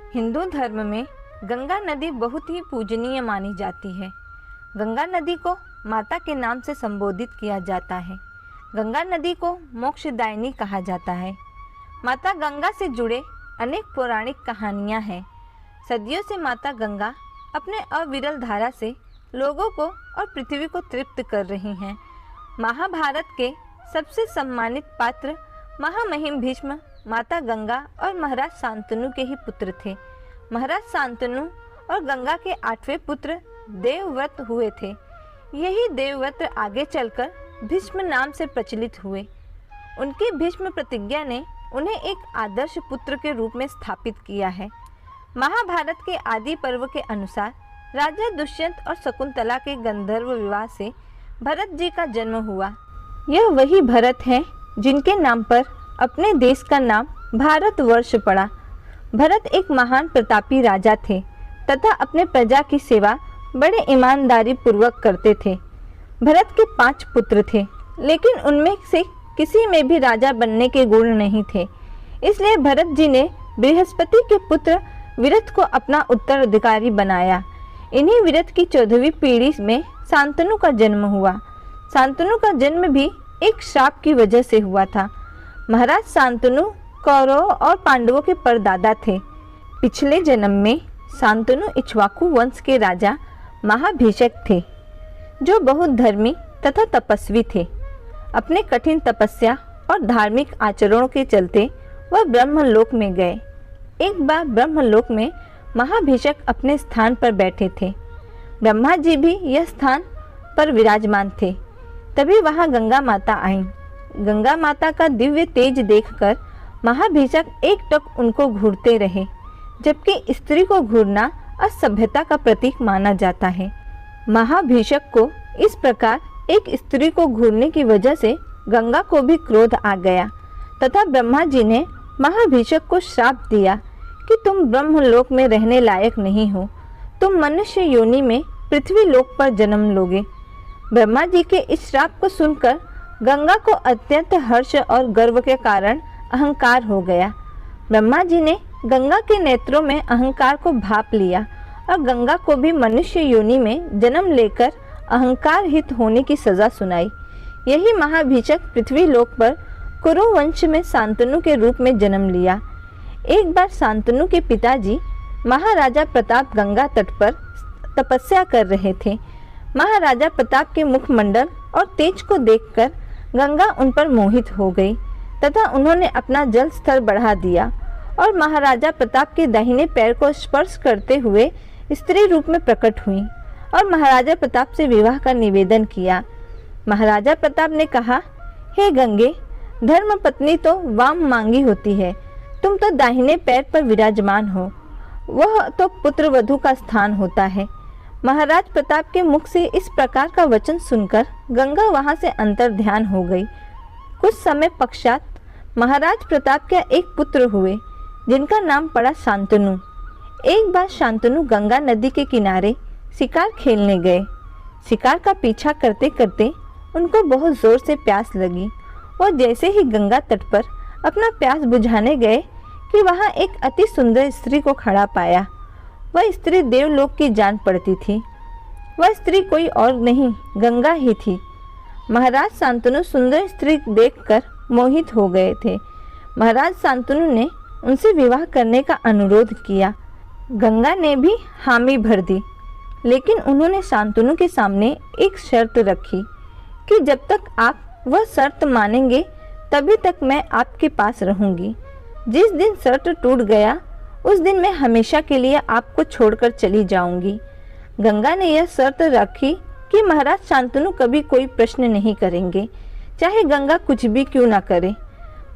हिंदू धर्म में गंगा नदी बहुत ही पूजनीय मानी जाती है। गंगा नदी को माता के नाम से संबोधित किया जाता है। गंगा नदी को मोक्षदायिनी कहा जाता है। माता गंगा से जुड़े अनेक पौराणिक कहानियाँ हैं। सदियों से माता गंगा अपने अविरल धारा से लोगों को और पृथ्वी को तृप्त कर रही हैं। महाभारत के सबसे सम्मानित पात्र महामहिम भीष्म माता गंगा और महाराज शांतनु के ही पुत्र थे। महाराज शांतनु और गंगा के 8वें पुत्र देवव्रत हुए थे। यही देवव्रत आगे चलकर भीष्म नाम से प्रचलित हुए। उनकी भीष्म प्रतिज्ञा ने उन्हें एक आदर्श पुत्र के रूप में स्थापित किया है। महाभारत के आदि पर्व के अनुसार राजा दुष्यंत और शकुंतला के गंधर्व विवाह से भरत जी का जन्म हुआ। यह वही भरत हैं जिनके नाम पर अपने देश का नाम भारतवर्ष पड़ा। भरत एक महान प्रतापी राजा थे तथा अपने प्रजा की सेवा बड़े ईमानदारी पूर्वक करते थे। भरत के 5 पुत्र थे, लेकिन उनमें से किसी में भी राजा बनने के गुण नहीं थे। इसलिए भरत जी ने बृहस्पति के पुत्र विरथ को अपना उत्तराधिकारी बनाया। इन्हीं विरथ की 14वीं पीढ़ी में शांतनु का जन्म हुआ। शांतनु का जन्म भी एक श्राप की वजह से हुआ था। महाराज शांतनु कौरवों और पांडवों के परदादा थे। पिछले जन्म में शांतनु इक्ष्वाकु वंश के राजा महाभिषक थे, जो बहुत धर्मी तथा तपस्वी थे। अपने कठिन तपस्या और धार्मिक आचरणों के चलते वह ब्रह्मलोक में गए। एक बार ब्रह्मलोक में महाभिषक अपने स्थान पर बैठे थे। ब्रह्मा जी भी यह स्थान पर विराजमान थे। तभी वहां गंगा माता आईं। गंगा माता का दिव्य तेज देखकर महाभिषक एकटक उनको घूरते रहे, जबकि स्त्री को घूरना असभ्यता का प्रतीक माना जाता है। महाभिषक को इस प्रकार एक स्त्री को घूरने की वजह से गंगा को भी क्रोध आ गया तथा ब्रह्मा जी ने महाभिषक को श्राप दिया कि तुम ब्रह्मलोक में रहने लायक नहीं हो, तुम मनुष्य योनि में पृथ्वी लोक पर जन्म लोगे। ब्रह्मा जी के इस श्राप को सुनकर गंगा को अत्यंत हर्ष और गर्व के कारण अहंकार हो गया। ब्रह्मा जी ने गंगा के नेत्रों में अहंकार को भाप लिया और गंगा को भी मनुष्य योनि में जन्म लेकर अहंकार हित होने की सजा सुनाई। यही महाभिषक पृथ्वी लोक पर कुरु वंश में शांतनु के रूप में जन्म लिया। एक बार शांतनु के पिताजी महाराजा प्रताप गंगा तट पर तपस्या कर रहे थे। महाराजा प्रताप के मुखमंडल और तेज को देखकर गंगा उन पर मोहित हो गई तथा उन्होंने अपना जल स्तर बढ़ा दिया और महाराजा प्रताप के दाहिने पैर को स्पर्श करते हुए स्त्री रूप में प्रकट हुई और महाराजा प्रताप से विवाह का निवेदन किया। महाराजा प्रताप ने कहा, हे गंगे, धर्म पत्नी तो वाम मांगी होती है, तुम तो दाहिने पैर पर विराजमान हो, वह तो पुत्र वधू का स्थान होता है। महाराज प्रताप के मुख से इस प्रकार का वचन सुनकर गंगा वहां से अंतर ध्यान हो गई। कुछ समय पश्चात महाराज प्रताप के एक पुत्र हुए, जिनका नाम पड़ा शांतनु। एक बार शांतनु गंगा नदी के किनारे शिकार खेलने गए। शिकार का पीछा करते करते उनको बहुत जोर से प्यास लगी। वो जैसे ही गंगा तट पर अपना प्यास बुझाने गए कि वहां एक अति सुंदर स्त्री को खड़ा पाया। वह स्त्री देवलोक की जान पड़ती थी। वह स्त्री कोई और नहीं, गंगा ही थी। महाराज शांतनु सुंदर स्त्री देखकर मोहित हो गए थे। महाराज शांतनु ने उनसे विवाह करने का अनुरोध किया। गंगा ने भी हामी भर दी, लेकिन उन्होंने शांतनु के सामने एक शर्त रखी कि जब तक आप वह शर्त मानेंगे तभी तक मैं आपके पास रहूंगी। जिस दिन शर्त टूट गया उस दिन मैं हमेशा के लिए आपको छोड़कर चली जाऊंगी। गंगा ने यह शर्त रखी कि महाराज शांतनु कभी कोई प्रश्न नहीं करेंगे, चाहे गंगा कुछ भी क्यों ना करे।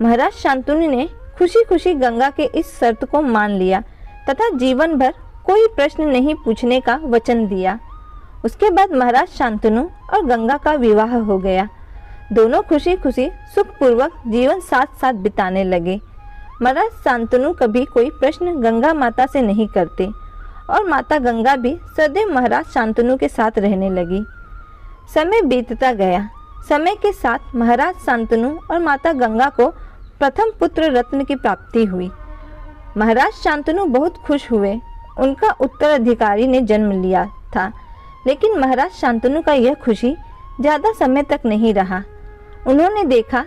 महाराज शांतनु ने खुशी खुशी गंगा के इस शर्त को मान लिया तथा जीवन भर कोई प्रश्न नहीं पूछने का वचन दिया। उसके बाद महाराज शांतनु और गंगा का विवाह हो गया। दोनों खुशी खुशी सुखपूर्वक जीवन साथ साथ बिताने लगे। महाराज शांतनु कभी कोई प्रश्न गंगा माता से नहीं करते और माता गंगा भी सदैव महाराज शांतनु के साथ रहने लगी। समय बीतता गया। समय के साथ महाराज शांतनु और माता गंगा को प्रथम पुत्र रत्न की प्राप्ति हुई। महाराज शांतनु बहुत खुश हुए। उनका उत्तराधिकारी ने जन्म लिया था, लेकिन महाराज शांतनु का यह खुशी ज़्यादा समय तक नहीं रहा। उन्होंने देखा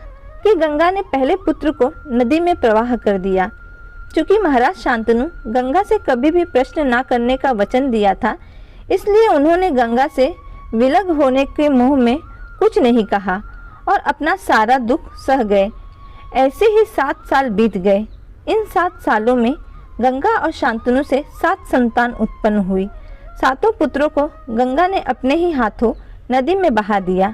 कि गंगा ने पहले पुत्र को नदी में प्रवाह कर दिया। चूँकि महाराज शांतनु गंगा से कभी भी प्रश्न न करने का वचन दिया था, इसलिए उन्होंने गंगा से विलग होने के मोह में कुछ नहीं कहा और अपना सारा दुख सह गए। ऐसे ही 7 साल बीत गए। इन 7 सालों में गंगा और शांतनु से 7 संतान उत्पन्न हुई। 7 पुत्रों को गंगा ने अपने ही हाथों नदी में बहा दिया।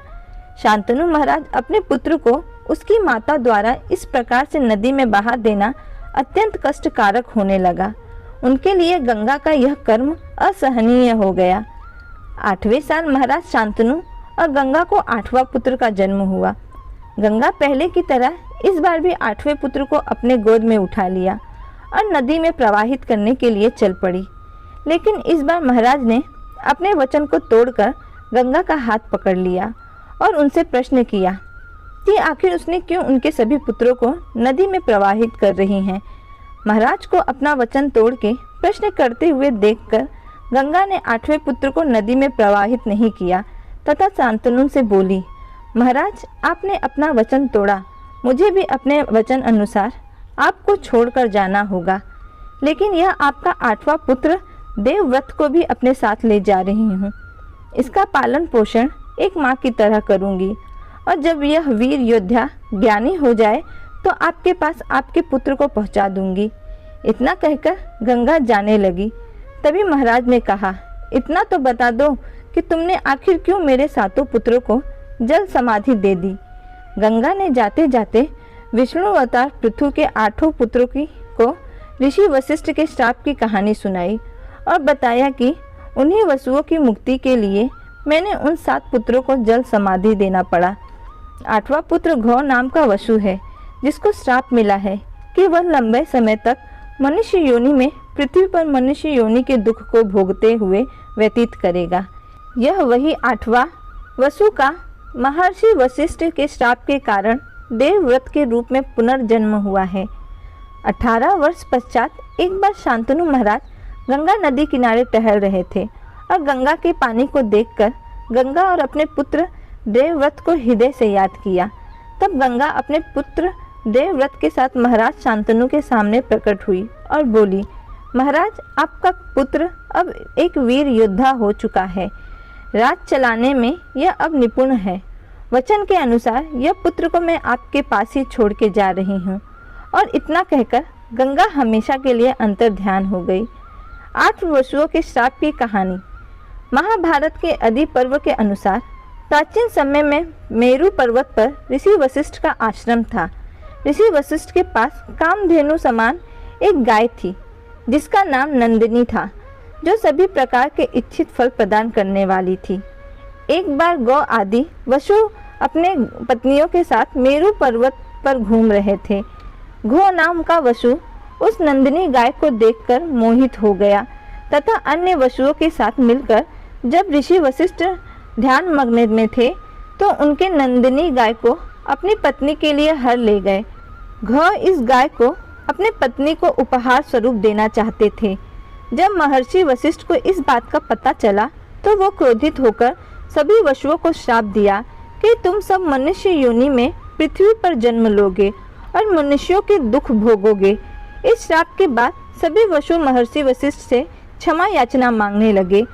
शांतनु महाराज अपने पुत्र को उसकी माता द्वारा इस प्रकार से नदी में बहा देना अत्यंत कष्टकारक होने लगा। उनके लिए गंगा का यह कर्म असहनीय हो गया। 8वें साल महाराज शांतनु और गंगा को 8वां पुत्र का जन्म हुआ। गंगा पहले की तरह इस बार भी 8वें पुत्र को अपने गोद में उठा लिया और नदी में प्रवाहित करने के लिए चल पड़ी। लेकिन इस बार महाराज ने अपने वचन को तोड़कर गंगा का हाथ पकड़ लिया और उनसे प्रश्न किया कि आखिर उसने क्यों उनके सभी पुत्रों को नदी में प्रवाहित कर रही हैं। महाराज को अपना वचन तोड़ के प्रश्न करते हुए देखकर गंगा ने 8वें पुत्र को नदी में प्रवाहित नहीं किया तथा शांतनु से बोली, महाराज आपने अपना वचन तोड़ा, मुझे भी अपने वचन अनुसार आपको छोड़कर जाना होगा। लेकिन यह आपका 8वां पुत्र देवव्रत को भी अपने साथ ले जा रही हूँ। इसका पालन पोषण एक माँ की तरह करूँगी और जब यह वीर योद्धा ज्ञानी हो जाए तो आपके पास आपके पुत्र को पहुँचा दूंगी। इतना कहकर गंगा जाने लगी। तभी महाराज ने कहा, इतना तो बता दो कि तुमने आखिर क्यों मेरे 7 पुत्रों को जल समाधि दे दी। गंगा ने जाते जाते विष्णु अवतार पृथु के 8 पुत्रों को ऋषि वशिष्ठ के श्राप की कहानी सुनाई और बताया कि उन्हीं वसुओं की मुक्ति के लिए मैंने उन 7 पुत्रों को जल समाधि देना पड़ा। 8वां पुत्र घौ नाम का वसु है, जिसको श्राप मिला है कि वह लंबे समय तक मनुष्य योनि में पृथ्वी पर मनुष्य योनि के दुख को भोगते हुए व्यतीत करेगा। यह वही 8वां वसु का महर्षि वशिष्ठ के श्राप के कारण देवव्रत के रूप में पुनर्जन्म हुआ है। 18 वर्ष पश्चात एक बार शांतनु महाराज गंगा नदी किनारे टहल रहे थे और गंगा के पानी को देखकर गंगा और अपने पुत्र देवव्रत को हृदय से याद किया। तब गंगा अपने पुत्र देवव्रत के साथ महाराज शांतनु के सामने प्रकट हुई और बोली, महाराज आपका पुत्र अब एक वीर योद्धा हो चुका है। राज चलाने में यह अब निपुण है। वचन के अनुसार यह पुत्र को मैं आपके पास ही छोड़ के जा रही हूँ। और इतना कहकर गंगा हमेशा के लिए अंतर ध्यान हो गई। 8 वसुओं के श्राप की कहानी। महाभारत के आदि पर्व के अनुसार प्राचीन समय में मेरु पर्वत पर ऋषि वशिष्ठ का आश्रम था। ऋषि वशिष्ठ के पास कामधेनु समान एक गाय थी, जिसका नाम नंदिनी था, जो सभी प्रकार के इच्छित फल प्रदान करने वाली थी। एक बार गौ आदि वसु अपने पत्नियों के साथ मेरु पर्वत पर घूम रहे थे। घो नाम का वसु उस नंदिनी गाय को देखकर मोहित हो गया तथा अन्य वसुओं के साथ मिलकर जब ऋषि वशिष्ठ ध्यान मग्न में थे तो उनके नंदिनी गाय को अपनी पत्नी के लिए हर ले गए। घ इस गाय को अपने पत्नी को उपहार स्वरूप देना चाहते थे। जब महर्षि वशिष्ठ को इस बात का पता चला तो वो क्रोधित होकर सभी वसुओं को श्राप दिया कि तुम सब मनुष्य योनि में पृथ्वी पर जन्म लोगे और मनुष्यों के दुख भोगोगे। इस श्राप के बाद सभी वसु महर्षि वशिष्ठ से क्षमा याचना मांगने लगे।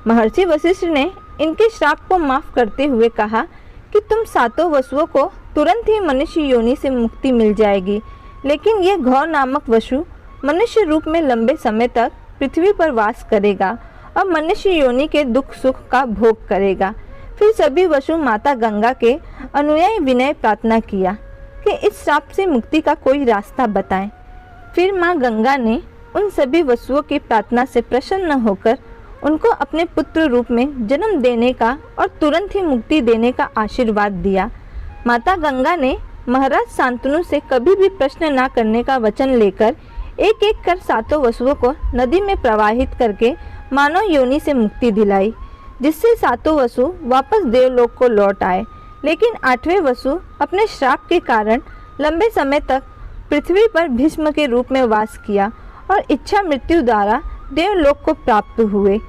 महर्षि वशिष्ठ ने इनके श्राप को माफ करते हुए कहा कि तुम 7 वसुओं को तुरंत ही मनुष्य योनि से मुक्ति मिल जाएगी, लेकिन यह घौ नामक वसु मनुष्य रूप में लंबे समय तक पृथ्वी पर वास करेगा और मनुष्य योनि के दुख सुख का भोग करेगा। फिर सभी वसु माता गंगा के अनुयायी विनय प्रार्थना किया कि इस श्राप से मुक्ति का कोई रास्ता बताएं। फिर माँ गंगा ने उन सभी वसुओं की प्रार्थना से प्रसन्न होकर उनको अपने पुत्र रूप में जन्म देने का और तुरंत ही मुक्ति देने का आशीर्वाद दिया। माता गंगा ने महाराज शांतनु से कभी भी प्रश्न न करने का वचन लेकर एक एक कर 7 वसुओं को नदी में प्रवाहित करके मानव योनि से मुक्ति दिलाई, जिससे 7 वसु वापस देवलोक को लौट आए। लेकिन 8वें वसु अपने श्राप के कारण लंबे समय तक पृथ्वी पर भीष्म के रूप में वास किया और इच्छा मृत्यु द्वारा देवलोक को प्राप्त हुए।